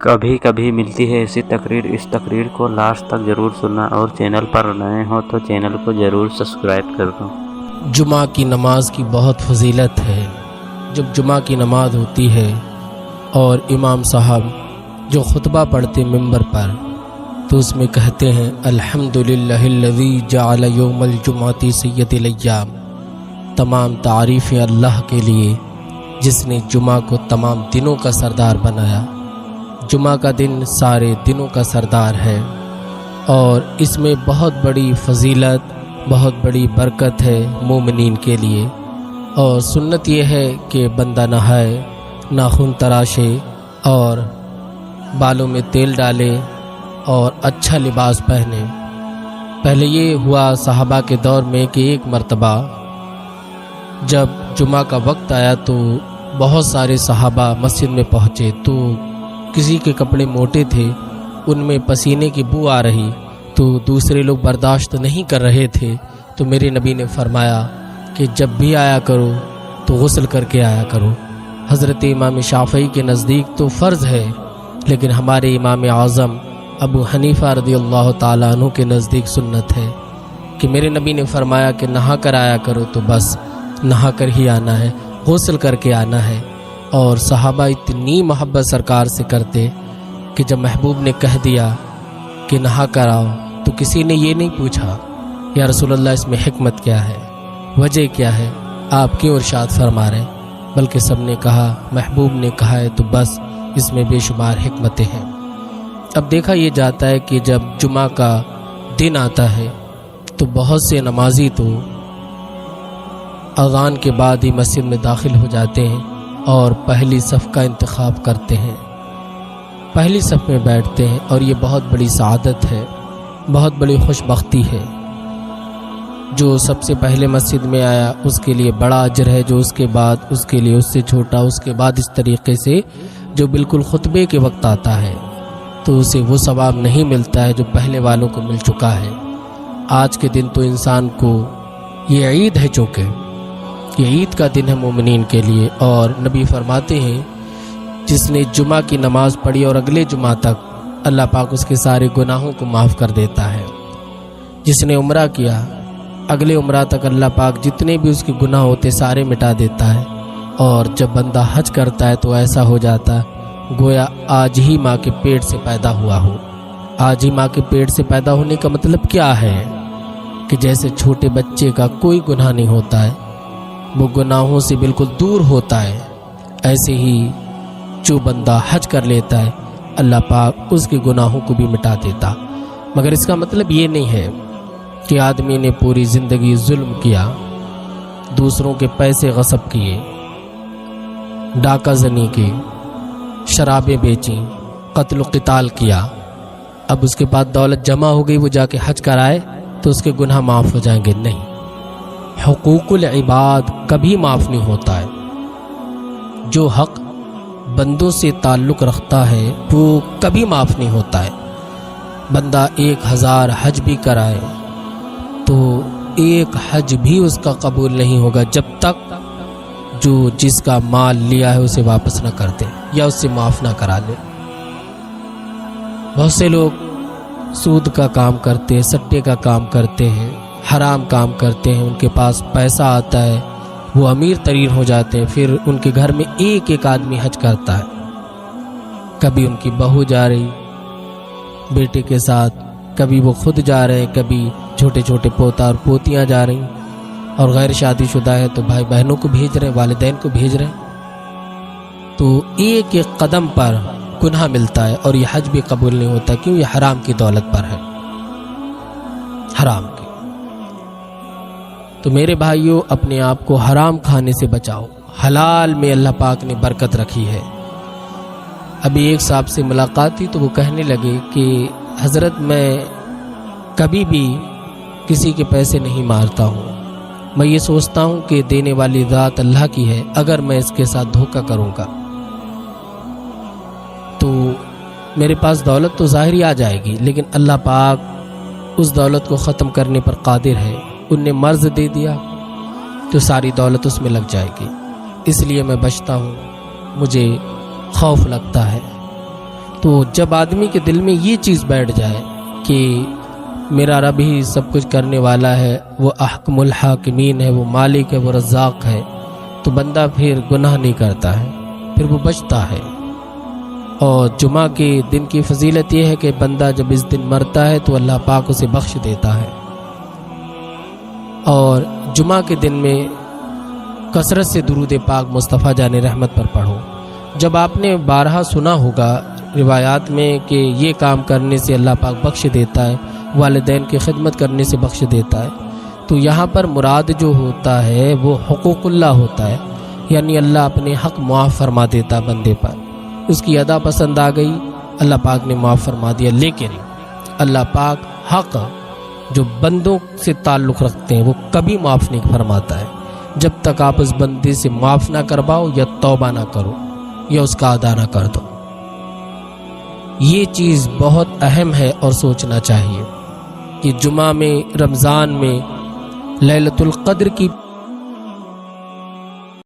کبھی کبھی ملتی ہے ایسی تقریر، اس تقریر کو لاسٹ تک ضرور سننا، اور چینل پر نئے ہو تو چینل کو ضرور سبسکرائب کر دو۔ جمعہ کی نماز کی بہت فضیلت ہے۔ جب جمعہ کی نماز ہوتی ہے اور امام صاحب جو خطبہ پڑھتے ممبر پر، تو اس میں کہتے ہیں الحمدللہ الذی جعل یوم الجمعۃ سید الایام، تمام تعریفیں اللہ کے لیے جس نے جمعہ کو تمام دنوں کا سردار بنایا۔ جمعہ کا دن سارے دنوں کا سردار ہے، اور اس میں بہت بڑی فضیلت، بہت بڑی برکت ہے مومنین کے لیے۔ اور سنت یہ ہے کہ بندہ نہائے، ناخن تراشے اور بالوں میں تیل ڈالے اور اچھا لباس پہنے۔ پہلے یہ ہوا صحابہ کے دور میں کہ ایک مرتبہ جب جمعہ کا وقت آیا تو بہت سارے صحابہ مسجد میں پہنچے، تو کسی کے کپڑے موٹے تھے، ان میں پسینے کی بو آ رہی، تو دوسرے لوگ برداشت نہیں کر رہے تھے۔ تو میرے نبی نے فرمایا کہ جب بھی آیا کرو تو غسل کر کے آیا کرو۔ حضرت امام شافعی کے نزدیک تو فرض ہے، لیکن ہمارے امام اعظم ابو حنیفہ رضی اللہ تعالیٰ عنہ کے نزدیک سنت ہے کہ میرے نبی نے فرمایا کہ نہا کر آیا کرو، تو بس نہا کر ہی آنا ہے، غسل کر کے آنا ہے۔ اور صحابہ اتنی محبت سرکار سے کرتے کہ جب محبوب نے کہہ دیا کہ نہا کر آؤ، تو کسی نے یہ نہیں پوچھا یا رسول اللہ اس میں حکمت کیا ہے، وجہ کیا ہے، آپ کیوں ارشاد فرما رہے، بلکہ سب نے کہا محبوب نے کہا ہے تو بس اس میں بے شمار حکمتیں ہیں۔ اب دیکھا یہ جاتا ہے کہ جب جمعہ کا دن آتا ہے تو بہت سے نمازی تو اذان کے بعد ہی مسجد میں داخل ہو جاتے ہیں اور پہلی صف کا انتخاب کرتے ہیں، پہلی صف میں بیٹھتے ہیں، اور یہ بہت بڑی سعادت ہے، بہت بڑی خوش بختی ہے۔ جو سب سے پہلے مسجد میں آیا اس کے لیے بڑا اجر ہے، جو اس کے بعد اس کے لیے اس سے چھوٹا، اس کے بعد اس طریقے سے جو بالکل خطبے کے وقت آتا ہے تو اسے وہ ثواب نہیں ملتا ہے جو پہلے والوں کو مل چکا ہے۔ آج کے دن تو انسان کو یہ عید ہے، چونکہ یہ عید کا دن ہے مومنین کے لیے، اور نبی فرماتے ہیں جس نے جمعہ کی نماز پڑھی اور اگلے جمعہ تک اللہ پاک اس کے سارے گناہوں کو معاف کر دیتا ہے۔ جس نے عمرہ کیا اگلے عمرہ تک اللہ پاک جتنے بھی اس کے گناہ ہوتے سارے مٹا دیتا ہے۔ اور جب بندہ حج کرتا ہے تو ایسا ہو جاتا ہے گویا آج ہی ماں کے پیٹ سے پیدا ہوا ہو۔ آج ہی ماں کے پیٹ سے پیدا ہونے کا مطلب کیا ہے کہ جیسے چھوٹے بچے کا کوئی گناہ نہیں ہوتا ہے، وہ گناہوں سے بالکل دور ہوتا ہے، ایسے ہی جو بندہ حج کر لیتا ہے اللہ پاک اس کے گناہوں کو بھی مٹا دیتا۔ مگر اس کا مطلب یہ نہیں ہے کہ آدمی نے پوری زندگی ظلم کیا، دوسروں کے پیسے غصب کیے، ڈاکہ زنی کی، شرابیں بیچیں، قتل و قتال کیا، اب اس کے بعد دولت جمع ہو گئی وہ جا کے حج کرائے تو اس کے گناہ معاف ہو جائیں گے؟ نہیں، حقوق العباد کبھی معاف نہیں ہوتا ہے۔ جو حق بندوں سے تعلق رکھتا ہے وہ کبھی معاف نہیں ہوتا ہے۔ بندہ 1000 حج بھی کرائے تو ایک حج بھی اس کا قبول نہیں ہوگا جب تک جو جس کا مال لیا ہے اسے واپس نہ کر دے یا اس سے معاف نہ کرا لے۔ بہت سے لوگ سود کا کام کرتے ہیں، سٹے کا کام کرتے ہیں، حرام کام کرتے ہیں، ان کے پاس پیسہ آتا ہے، وہ امیر ترین ہو جاتے ہیں، پھر ان کے گھر میں ایک ایک آدمی حج کرتا ہے۔ کبھی ان کی بہو جا رہی بیٹے کے ساتھ، کبھی وہ خود جا رہے ہیں، کبھی چھوٹے چھوٹے پوتا اور پوتیاں جا رہی، اور غیر شادی شدہ ہے تو بھائی بہنوں کو بھیج رہے ہیں، والدین کو بھیج رہے ہیں۔ تو ایک ایک قدم پر گناہ ملتا ہے، اور یہ حج بھی قبول نہیں ہوتا، کیوں؟ یہ حرام کی دولت پر ہے، حرام کی۔ تو میرے بھائیوں، اپنے آپ کو حرام کھانے سے بچاؤ، حلال میں اللہ پاک نے برکت رکھی ہے۔ ابھی ایک صاحب سے ملاقات تھی تو وہ کہنے لگے کہ حضرت میں کبھی بھی کسی کے پیسے نہیں مارتا ہوں، میں یہ سوچتا ہوں کہ دینے والی ذات اللہ کی ہے، اگر میں اس کے ساتھ دھوکہ کروں گا تو میرے پاس دولت تو ظاہر ہی آ جائے گی، لیکن اللہ پاک اس دولت کو ختم کرنے پر قادر ہے۔ ان نے مرض دے دیا تو ساری دولت اس میں لگ جائے گی، اس لیے میں بچتا ہوں، مجھے خوف لگتا ہے۔ تو جب آدمی کے دل میں یہ چیز بیٹھ جائے کہ میرا رب ہی سب کچھ کرنے والا ہے، وہ احکم الحاکمین ہے، وہ مالک ہے، وہ رزاق ہے، تو بندہ پھر گناہ نہیں کرتا ہے، پھر وہ بچتا ہے۔ اور جمعہ کے دن کی فضیلت یہ ہے کہ بندہ جب اس دن مرتا ہے تو اللہ پاک اسے بخش دیتا ہے۔ اور جمعہ کے دن میں کثرت سے درود پاک مصطفیٰ جان رحمت پر پڑھو۔ جب آپ نے بارہا سنا ہوگا روایات میں کہ یہ کام کرنے سے اللہ پاک بخش دیتا ہے، والدین کی خدمت کرنے سے بخش دیتا ہے، تو یہاں پر مراد جو ہوتا ہے وہ حقوق اللہ ہوتا ہے، یعنی اللہ اپنے حق معاف فرما دیتا بندے پر۔ اس کی ادا پسند آ گئی، اللہ پاک نے معاف فرما دیا، لیکن اللہ پاک حق جو بندوں سے تعلق رکھتے ہیں وہ کبھی معاف نہیں فرماتا ہے جب تک آپ اس بندے سے معاف نہ کرواؤ یا توبہ نہ کرو یا اس کا ادا نہ کر دو۔ یہ چیز بہت اہم ہے اور سوچنا چاہیے کہ جمعہ میں، رمضان میں، لیلۃ القدر کی